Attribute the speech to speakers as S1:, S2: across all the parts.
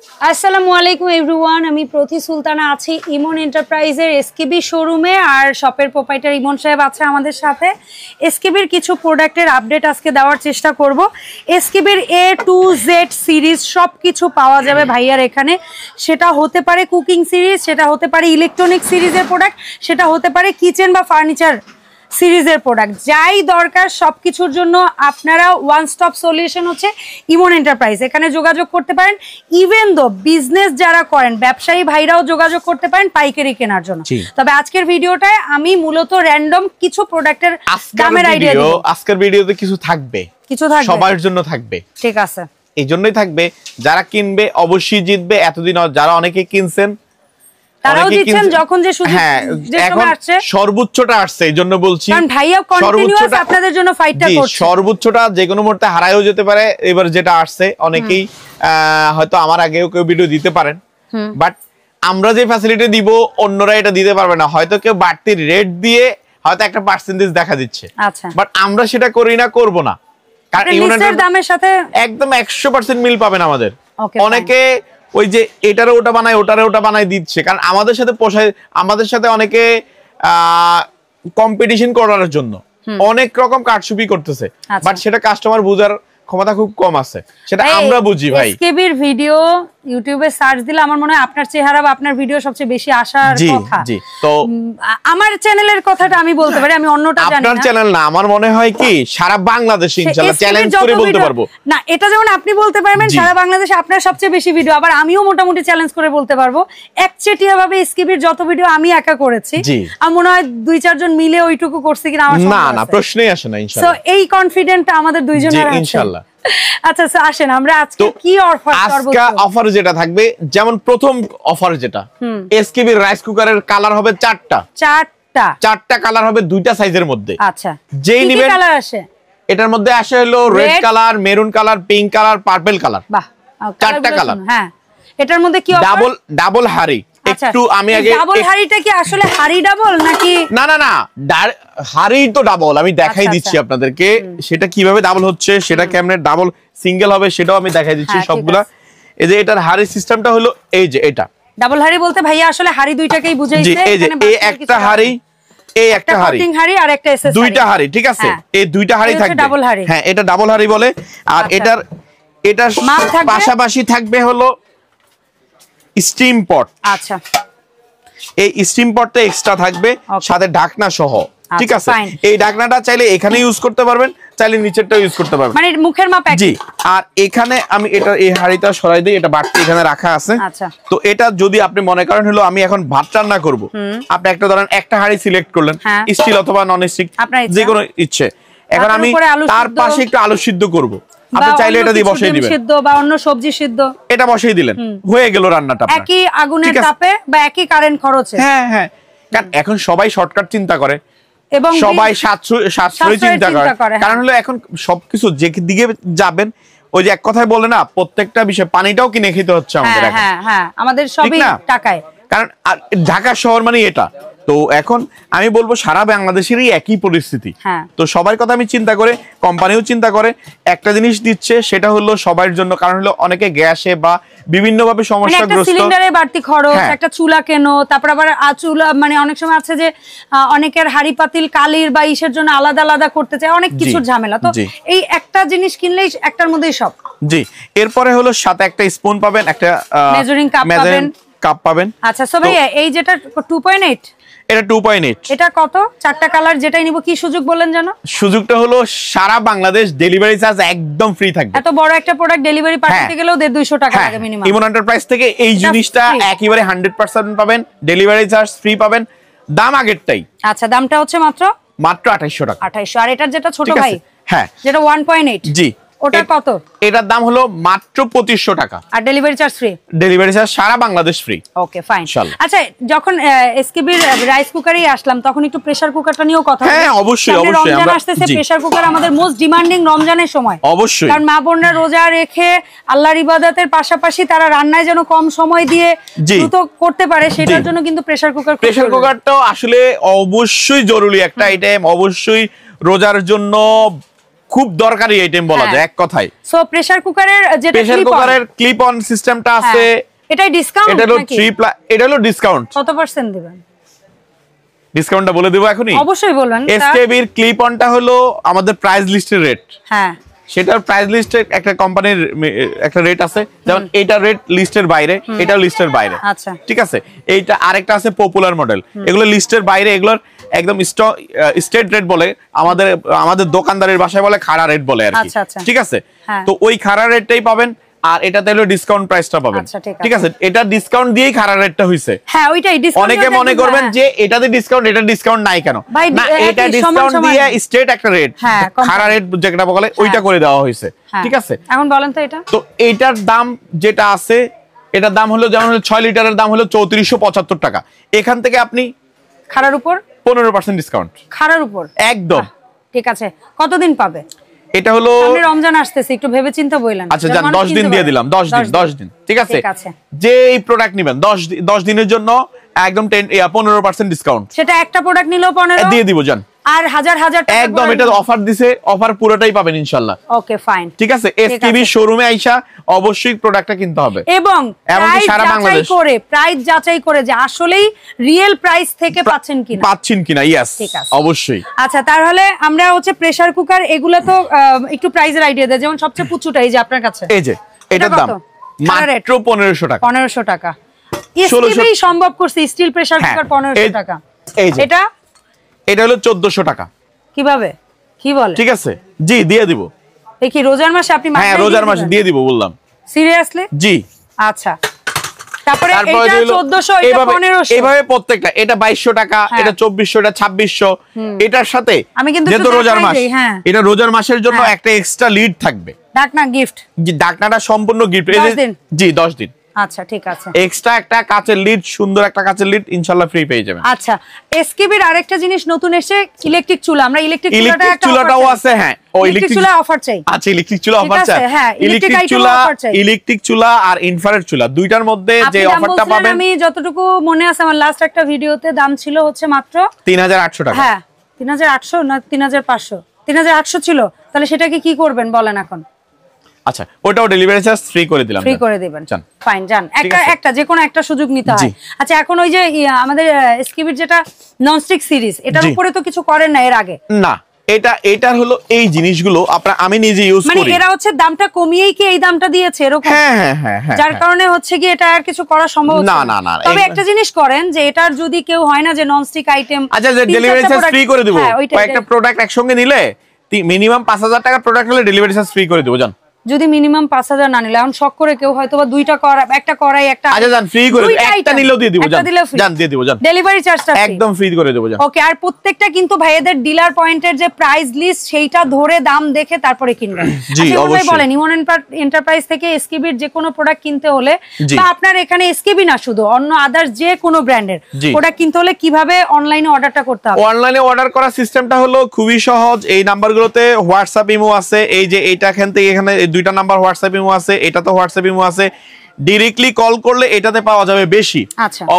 S1: আসসালামু আলাইকুম এভরিওয়ান, আমি প্রতি সুলতানা আছি ইমন এন্টারপ্রাইজের এসকেবি শোরুমে। আর শপের প্রোপাইটার ইমন সাহেব আছে আমাদের সাথে। এসকেবির কিছু প্রোডাক্টের আপডেট আজকে দেওয়ার চেষ্টা করব। এসকেবির A to Z সিরিজ সব কিছু পাওয়া যাবে ভাইয়ার এখানে। সেটা হতে পারে কুকিং সিরিজ, সেটা হতে পারে ইলেকট্রনিক সিরিজের প্রোডাক্ট, সেটা হতে পারে কিচেন বা ফার্নিচার সিরিজের প্রোডাক্ট। যাই দরকার সবকিছুর জন্য আপনারা ওয়ান স্টপ সলিউশন হচ্ছে ইমন এন্টারপ্রাইজ। এখানে যোগাযোগ করতে পারেন। ইভেন দো বিজনেস যারা করেন, ব্যবসায়ী ভাইরাও যোগাযোগ করতে পারেন পাইকারি কেনার জন্য। তবে আজকের ভিডিওটায় আমি মূলত র্যান্ডম কিছু প্রোডাক্টের দামের আইডিয়া দিব।
S2: আজকের ভিডিওতে কিছু থাকবে, সবার জন্য থাকবে।
S1: ঠিক আছে,
S2: এই জন্যই থাকবে। যারা কিনবে অবশ্যই জিতবে। এতদিন যারা অনেকে কিনছেন
S1: তারাও দিচ্ছেন, যখন যে সুযোগ যে সময় আসছে
S2: সর্বোচ্চটা আসছে, এইজন্য বলছি।
S1: কারণ ভাইয়া কন্টিনিউয়াস আপনাদের জন্য ফাইটটা করছে।
S2: সর্বোচ্চটা যে কোনো মুহূর্তে হারায়ও যেতে পারে। এবার যেটা আসছে অনেকেই হয়তো আমার আগেও কেউ ভিডিও দিতে পারেন, বাট আমরা যে ফ্যাসিলিটি দিব অন্যরা এটা দিতে পারবে না। হয়তো কেউ বাড়তি রেট দিয়ে হয়তো একটা পার্সেন্টেজ দেখা দিচ্ছে,
S1: আচ্ছা,
S2: বাট আমরা সেটা করি না, করব না। কারণ
S1: লিস্টের দামের সাথে
S2: একদম 100% মিল পাবেন আমাদের। অনেকে ওই যে এটারে ওটা বানায়, ওটারে ওটা বানায় দিচ্ছে, কারণ আমাদের সাথে পোষায়। আমাদের সাথে অনেকে কম্পিটিশন করার জন্য অনেক রকম কারচুপি করতেছে, বাট সেটা কাস্টমার বুঝার ক্ষমতা খুব কম আছে, সেটা আমরা বুঝি ভাই।
S1: এসকেবির ভিডিও ইউটিউবে সার্চ দিলে আমার মনে হয় আপনার চেহারা বা আপনার ভিডিও সবচেয়ে বেশি আসার কথা।
S2: জি, তো
S1: আমার চ্যানেলের কথাটা আমি বলতে পারি, আমি অন্যটা জানি না।
S2: আপনার চ্যানেল না, আমার মনে হয় কি সারা বাংলাদেশে ইনশাআল্লাহ চ্যালেঞ্জ করে বলতে পারবো।
S1: না, এটা যেমন আপনি বলতে পারবেন সারা বাংলাদেশে আপনার সবচেয়ে বেশি ভিডিও, আবার আমিও মোটামুটি চ্যালেঞ্জ করে বলতে পারবো একচেটিয়া ভাবে এসকেবির যত ভিডিও আমি একা করেছি, আমার মনে হয় 2-4 জন মিলে ওইটুকু করছে কিনা আমার
S2: না প্রশ্নই আসে না। ইনশাআল্লাহ,
S1: সো এই কনফিডেন্টটা আমাদের দুইজনের আছে
S2: ইনশাআল্লাহ।
S1: আচ্ছা, আসেন আমরা আজকে কি অফার করব।
S2: আজকে অফার যেটা থাকবে, যেমন প্রথম অফার যেটা, এসকেবি রাইস কুকারের কালার হবে 4টা কালার হবে 2টা সাইজের মধ্যে।
S1: আচ্ছা,
S2: যেই নিবেন
S1: কি কালার আসে
S2: এটার মধ্যে? আসে হলো red colour, maroon colour, pink colour, purple colour.
S1: বাহ,
S2: 4টা কালার।
S1: হ্যাঁ, এটার মধ্যে কি
S2: অফার? ডাবল হাড়ি। একটু আমি আগে
S1: ডাবল হাড়িটা কি আসলে হাড়ি ডাবল নাকি?
S2: না, হাড়ি তো ডাবল, আমি দেখাই দিচ্ছি আপনাদেরকে সেটা কিভাবে ডাবল হচ্ছে, সেটা কেমনে ডাবল সিঙ্গেল হবে সেটাও আমি দেখাই দিচ্ছি সবগুলা। এই যে এটার হাড়ি সিস্টেমটা হলো এই যে এটা
S1: ডাবল হাড়ি বলতে ভাইয়া আসলে হাড়ি দুইটাকেই বুঝাইছে।
S2: এই যে এই একটা হাড়ি, এই একটা হাড়ি,
S1: কাটিং হাড়ি আর একটা এসএস হাড়ি,
S2: দুইটা হাড়ি। ঠিক আছে, এই দুইটা হাড়ি থাকবে।
S1: ডাবল হাড়ি,
S2: হ্যাঁ, এটা ডাবল হাড়ি বলে। আর এটার পাশাপাশি থাকবে হলো স্টিম পট।
S1: আচ্ছা,
S2: এই স্টিম পটটা এক্সট্রা থাকবে সাথে ঢাকনা সহ। ঠিক আছে, এই ঢাকনাটা চাইলে এখানে ইউজ করতে পারবেন, চাইলে নিচেরটা ইউজ করতে পারবেন,
S1: মানে মুখের মাপ একই।
S2: জি। আর এখানে আমি এটা এই হাড়িটা সরাই দিই, এটা বাড়তি এখানে রাখা আছে।
S1: আচ্ছা,
S2: তো এটা যদি আপনি মনে করেন হলো আমি এখন ভাত রান্না করব, আপনি একটা ধরেন একটা হাড়ি সিলেক্ট করলেন, স্টিল অথবা নন স্টিক, যে কোনো ইচ্ছে। এখন আমি তার পাশে একটু আলু সিদ্ধ করব, আপনি চাইলে এটা দিয়ে বসিয়ে দিবেন,
S1: সিদ্ধ বা অন্য সবজি সিদ্ধ
S2: এটা বসিয়ে দিলেন, হয়ে গেল রান্নাটা।
S1: একই আগুনের তাপে বা একই কারেন্ট খরচে।
S2: হ্যাঁ, কারণ এখন সবাই শর্টকাট চিন্তা করে এবং সবাই সাশ্রয় চিন্তা করে। কারণ হলো এখন সবকিছু যে দিকে যাবেন, ওই যে এক কথায় বলে না, প্রত্যেকটা বিষয় পানিটাও কিনে খেতে হচ্ছে আমাদের এখন।
S1: হ্যাঁ, আমাদের সবই টাকায়।
S2: কারণ ঢাকা শহর মানে এটা। তো এখন আমি বলবো সারা বাংলাদেশেরই একই পরিস্থিতি। তো সবার কথা আমি চিন্তা করে, কোম্পানিও চিন্তা করে একটা জিনিস দিচ্ছে, সেটা হলো সবার জন্য। কারণ হলো অনেকে গ্যাসে বা বিভিন্ন ভাবে সমস্যাগ্রস্ত,
S1: সিলিন্ডারের বাড়তি খরচ, একটা চুলা কেন, তারপর আবার চুলা মানে অনেক সময় আছে যে অনেকের হাড়ি পাতিল কালির বা ইসের জন্য আলাদা আলাদা করতে চায়, অনেক কিছুর ঝামেলা। তো এই একটা জিনিস কিনলেই একটার মধ্যেই সব। জি,
S2: এরপরে হলো সাথে একটা স্পুন পাবেন, একটা
S1: মেজারিং কাপ পাবেন। আচ্ছা, সো ভাই এই যেটা 2.8,
S2: এটা 2.8,
S1: এটা কত? 4টা কালার যেটাই নিব, কি সুযোগ বললেন জানো?
S2: সুযোগটা হলো সারা বাংলাদেশ ডেলিভারি চার্জ একদম ফ্রি থাকবে।
S1: এত বড় একটা প্রোডাক্ট ডেলিভারি পাঠাতে গেলেও 150-200 টাকা লাগে মিনিমাম।
S2: ইমন এন্টারপ্রাইজ থেকে এই জিনিসটা একেবারে 100% পাবেন, ডেলিভারি চার্জ ফ্রি পাবেন, দাম আগেরটাই।
S1: আচ্ছা, দামটা হচ্ছে মাত্র
S2: 2800 টাকা।
S1: 2800। আর এটার যেটা ছোট ভাই,
S2: হ্যাঁ,
S1: যেটা 1.8,
S2: জি,
S1: ওটা কত?
S2: এটার দাম হলো মাত্র 2500 টাকা।
S1: আর delivery charge free?
S2: Delivery charge সারা বাংলাদেশ ফ্রি।
S1: Okay, fine. আচ্ছা, যখন এসকেবির রাইস কুকারই আসলাম, তখন একটু প্রেসার কুকারটা নিয়েও কথা বলি।
S2: হ্যাঁ, অবশ্যই।
S1: রমজান আসতেছে, প্রেসার কুকার আমাদের মোস্ট ডিমান্ডিং রমজানের সময়।
S2: অবশ্যই,
S1: কারণ মা বোনরা রোজা রেখে আল্লাহর ইবাদতের পাশাপাশি তারা রান্নায় যেন কম সময় দিয়ে দ্রুত করতে পারে, সেটার জন্য কিন্তু প্রেসার কুকারটাও
S2: আসলে অবশ্যই জরুরি একটা আইটেম। অবশ্যই রোজার জন্য খুব দরকারি আইটেম বলা যায় এক কথায়।
S1: সো প্রেসার কুকারের যেটা
S2: প্রেসার কুকারের ক্লিপ অন সিস্টেমটা আছে,
S1: এটাই ডিসকাউন্ট,
S2: এটা হলো 3 এটা হলো ডিসকাউন্ট।
S1: কত % দিবেন?
S2: ডিসকাউন্টটা বলে দেব এখনি?
S1: অবশ্যই বলবেন।
S2: এসকেবি এর ক্লিপ অনটা হলো আমাদের প্রাইস লিস্টের রেট।
S1: হ্যাঁ,
S2: সেটার প্রাইস লিস্টে একটা কোম্পানির একটা রেট আছে, যেমন এটা রেট লিস্টের বাইরে, এটা লিস্টের বাইরে।
S1: আচ্ছা,
S2: ঠিক আছে। এইটা আরেকটা আছে পপুলার মডেল, এগুলো লিস্টের বাইরে, এগুলোর একদম স্টেট রেট বলে, আমাদের দোকানদারের ভাষায় বলে খাড়া রেট বলে আর কি। ঠিক আছে। তো ওই খাড়া রেটটাই পাবেন, আর এটাতে হলো ডিসকাউন্ট প্রাইসটা পাবেন। ঠিক আছে। এটা ডিসকাউন্ট দিয়েই খাড়া রেটটা হইছে।
S1: হ্যাঁ, ওইটাই ডিসকাউন্ট।
S2: অনেকে মনে করবেন যে এটাতে ডিসকাউন্ট, এটা ডিসকাউন্ট নাই কেন, না এটা ডিসকাউন্ট দিয়ে স্ট্রেট একটা রেট, খাড়া রেট যেটা বলে ওইটা করে দেওয়া হইছে। ঠিক আছে।
S1: এখন বলেন তো এটা,
S2: তো এইটার দাম যেটা আছে, এটার দাম হলো যেমন 6 লিটারের দাম হলো 3475 টাকা। এখান থেকে আপনি
S1: খাড়ার উপর
S2: 15% ডিসকাউন্ট।
S1: খাড়ার উপর
S2: একদম।
S1: ঠিক আছে। কতদিন পাবে?
S2: এটা হলো
S1: সামনে রমজান আসতেছে, একটু ভেবে চিন্তা বইলেন।
S2: আচ্ছা জান, 10 দিন দিয়ে দিলাম। 10 দিন। ঠিক আছে। যে এই প্রোডাক্ট নেবেন 10 দিনের জন্য একদম 15% ডিসকাউন্ট।
S1: সেটা একটা প্রোডাক্ট নিলেও 15
S2: দিয়ে দিব জান।
S1: আর হাজার টাকা
S2: একদম এটা অফার দিছে, অফার পুরোটাই পাবেন ইনশাআল্লাহ।
S1: Okay fine.
S2: ঠিক আছে। এসকেবি শোরুমে আইসা অবশ্যই প্রোডাক্টটা কিনতে হবে,
S1: এবং
S2: সারা বাংলাদেশ
S1: প্রাইস যাচাই করে যে আসলেই রিয়েল প্রাইস থেকে পাচ্ছেন কিনা।
S2: ইয়েস, অবশ্যই।
S1: আচ্ছা, তাহলে আমরা হচ্ছে প্রেসার কুকার এগুলো তো একটু প্রাইসের আইডিয়া দেয়, যেমন সবচেয়ে পুচুটা এই যে আপনার কাছে,
S2: এই যে এটার দাম মাত্র 1500 টাকা।
S1: 1500 টাকা এসকেবি সম্ভব করছে, স্টিল প্রেসার কুকার 1500 টাকা। এই যে
S2: এটা হলো 1400 টাকা।
S1: কিভাবে, কি বলে?
S2: ঠিক আছে, জি দিয়ে দিব।
S1: এই কি রোজার মাসে আপনি?
S2: হ্যাঁ, রোজার মাসে দিয়ে দিব বললাম।
S1: সিরিয়াসলি?
S2: জি।
S1: আচ্ছা, তারপরে এটা 1400, এটা 1500,
S2: এইভাবে প্রত্যেকটা। এটা 2200 টাকা, এটা 2400, এটা 2600। এটার সাথে
S1: আমি কিন্তু
S2: যেহেতু রোজার মাস, এটা রোজার মাসের জন্য একটা এক্সট্রা লিড থাকবে,
S1: ঢাকনা গিফট।
S2: ঢাকনাটা সম্পূর্ণ গিফট। জি 10 দিন।
S1: আচ্ছা, ঠিক আছে।
S2: এক্সট্রা একটা কাচের লিড, সুন্দর একটা কাচের লিড ইনশাআল্লাহ ফ্রি পেয়ে যাবেন।
S1: আচ্ছা, এসকেবির আরেকটা জিনিস নতুন এসে, ইলেকট্রিক চুলা। আমরা ইলেকট্রিক
S2: চুলাটাও আছে। হ্যাঁ, ও
S1: ইলেকট্রিক চুলা অফার চাই।
S2: আচ্ছা, ইলেকট্রিক চুলা অফার চাই।
S1: হ্যাঁ,
S2: ইলেকট্রিক চুলা আর ইনফ্রারেড চুলা, দুইটার মধ্যে যে অফারটা পাবেন,
S1: আমি যতটুকু মনে আছে আমার লাস্ট একটা ভিডিওতে দাম ছিল হচ্ছে মাত্র
S2: 3800 টাকা।
S1: হ্যাঁ, 3800 না 3500, 3800 ছিল। তাহলে সেটাকে কি করবেন বলেন এখন?
S2: আচ্ছা, ওটাও ডেলিভারি চার্জ ফ্রি করে দিলাম।
S1: ফ্রি করে দিবেন। ফাইন, জান। একটা যে কোনো একটা সুযোগ নিতে হয়। আচ্ছা, এখন ওই যে আমাদের এসকেবির যেটা ননস্টিক সিরিজ, এটার উপরে তো কিছু করেন না এর আগে? না,
S2: এটার হলো এই জিনিসগুলো আমি নিজে ইউজ করি।
S1: মানে এরা হচ্ছে দামটা কমিয়েই কি এই দামটা দিয়েছে এরকম?
S2: হ্যাঁ,
S1: যার কারণে হচ্ছে কি এটা আর কিছু করা সম্ভব
S2: না।
S1: তবে একটা জিনিস করেন যে এটার যদি কেউ হয় না যে ননস্টিক আইটেম,
S2: আচ্ছা, যে ডেলিভারি চার্জ ফ্রি করে দেব। একটা প্রোডাক্ট একসঙ্গে নিলে মিনিমাম 5000 টাকা প্রোডাক্ট হলে ডেলিভারি চার্জ ফ্রি করে দেব জান।
S1: যদি মিনিমাম 5000 না নিলে, এখন শক করে কেউ হয়তো বা দুইটা করা, একটা করাই একটা,
S2: আচ্ছা জান ফ্রি করে, একটা নিলেও দিয়ে দিব জান, দিয়ে দিব জান।
S1: ডেলিভারি চার্জটা
S2: একদম ফ্রি করে দেব জান।
S1: ওকে। আর প্রত্যেকটা কিন্তু ভাইয়াদের ডিলার পয়েন্টের যে প্রাইস লিস্ট, সেইটা ধরে দাম দেখে তারপরে কিনবেন।
S2: জি অবশ্যই।
S1: বলেন, ইমন এন্টারপ্রাইজ থেকে এসকেবির যে কোনো প্রোডাক্ট কিনতে হলে, বা আপনার এখানে এসকেবি না শুধু অন্য আদার্স যে কোনো ব্র্যান্ডের প্রোডাক্ট কিনতে হলে কিভাবে অনলাইনে অর্ডারটা করতে হবে?
S2: অনলাইনে অর্ডার করার সিস্টেমটা হলো খুবই সহজ। এই নাম্বারগুলোতে হোয়াটসঅ্যাপ ইমো আছে। এই যে এইটা এখান থেকে এখানে দুইটা নাম্বার হোয়াটসঅ্যাপ ইমো আছে, এটা তো হোয়াটসঅ্যাপ ইমো আছে। ডাইরেক্টলি কল করলে এটাতে পাওয়া যাবে বেশি।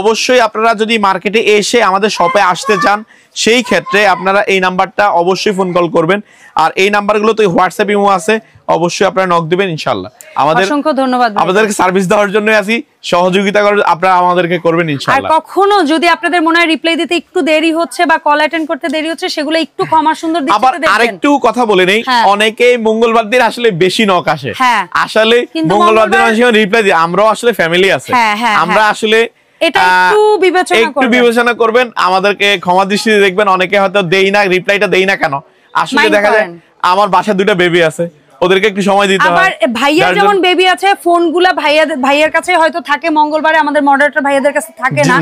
S2: অবশ্যই আপনারা যদি মার্কেটে এসে আমাদের শপে আসতে চান, সেই ক্ষেত্রে আপনারা এই নাম্বারটা অবশ্যই ফোন কল করবেন। আর এই নাম্বারগুলোতে হোয়াটসঅ্যাপ ইমো আছে, অবশ্যই আপনারা নক দিবেন ইনশাআল্লাহ। আমাদের
S1: অসংখ্য ধন্যবাদ।
S2: আমাদেরকে সার্ভিস দেওয়ার জন্য আছি, সহযোগিতা করার আপনারা আমাদেরকে করবেন ইনশাআল্লাহ।
S1: আর কখনো যদি আপনাদের মনে হয় রিপ্লাই দিতে একটু দেরি হচ্ছে বা কল অ্যাটেন্ড করতে দেরি হচ্ছে, সেগুলো একটু ক্ষমা সুন্দর দৃষ্টিতে দেখবেন।
S2: আবার আরেকটু কথা বলে নেই, অনেকে মঙ্গলবার দিন আসলে বেশি নক আসে। আসলে মঙ্গলবার দিন আসলে রিপ্লাই দিই, আমরাও আসলে ফ্যামিলি আছে, আমরা আসলে
S1: এটা একটু বিবেচনা
S2: করবেন, আমাদেরকে ক্ষমা দৃষ্টিতে দেখবেন। অনেকে হয়তো দেই না, রিপ্লাইটা দেই না কেন, আসলে দেখা যায় আমার বাসায় দুটো বেবি আছে, ওদেরকে একটু সময় দিতে হয়।
S1: আবার ভাইয়ার যেমন বেবি আছে, ফোনগুলা ভাইয়ার কাছে হয়তো থাকে, মঙ্গলবারে আমাদের মডারেটর ভাইয়াদের কাছে থাকে না।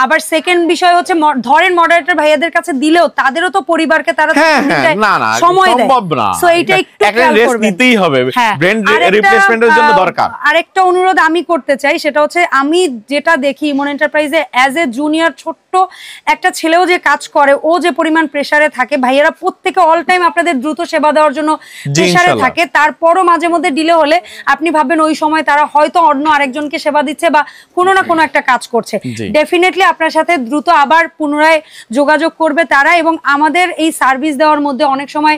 S1: আবার সেকেন্ড বিষয় হচ্ছে, ধরেন মডারেটর ভাইয়াদের কাছে দিলেও তাদেরও তো পরিবারকে তারা সময় দেয়। সো এইটা একটু খেয়াল করবেন, নিতেই হবে, ব্র্যান্ড রিপ্লেসমেন্টের জন্য দরকার। আরেকটা অনুরোধ আমি করতে চাই, সেটা হচ্ছে আমি যেটা দেখি ইমন এন্টারপ্রাইজে অ্যাজ এ জুনিয়র ছোট্ট একটা ছেলেও যে কাজ করে, ও যে পরিমাণ প্রেসারে থাকে, ভাইয়ারা প্রত্যেকে অল টাইম আপনাদের দ্রুত সেবা দেওয়ার জন্য প্রেসারে থাকে। তারপরও মাঝে মধ্যে ডিলে হলে আপনি ভাববেন ওই সময় তারা হয়তো অন্য আরেকজনকে সেবা দিচ্ছে বা কোনো না কোনো একটা কাজ করছে। ডেফিনেটলি আপনার সাথে দ্রুত আবার পুনরায় যোগাযোগ করবে তারা। এবং আমাদের এই সার্ভিস দেওয়ার মধ্যে অনেক সময়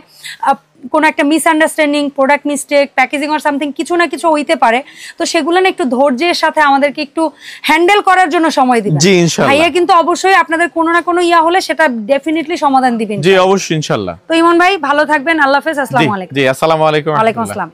S1: কোনো একটা misunderstanding, product mistake, packaging or something কিছু না কিছু হইতে পারে। তো সেগুলো না একটু ধৈর্যের সাথে আমাদেরকে একটু হ্যান্ডেল করার জন্য সময় দিবেন।
S2: জি ইনশাআল্লাহ।
S1: ভাইয়া কিন্তু অবশ্যই আপনাদের কোনো না কোনো ইয়া হলে সেটা ডেফিনেটলি সমাধান দিবেন।
S2: জি অবশ্যই ইনশাআল্লাহ।
S1: তো ইমন ভাই ভালো থাকবেন, আল্লাহ হাফেজ, আসসালামু আলাইকুম।
S2: জি আসসালামু আলাইকুম।
S1: ওয়ালাইকুম আসসালাম।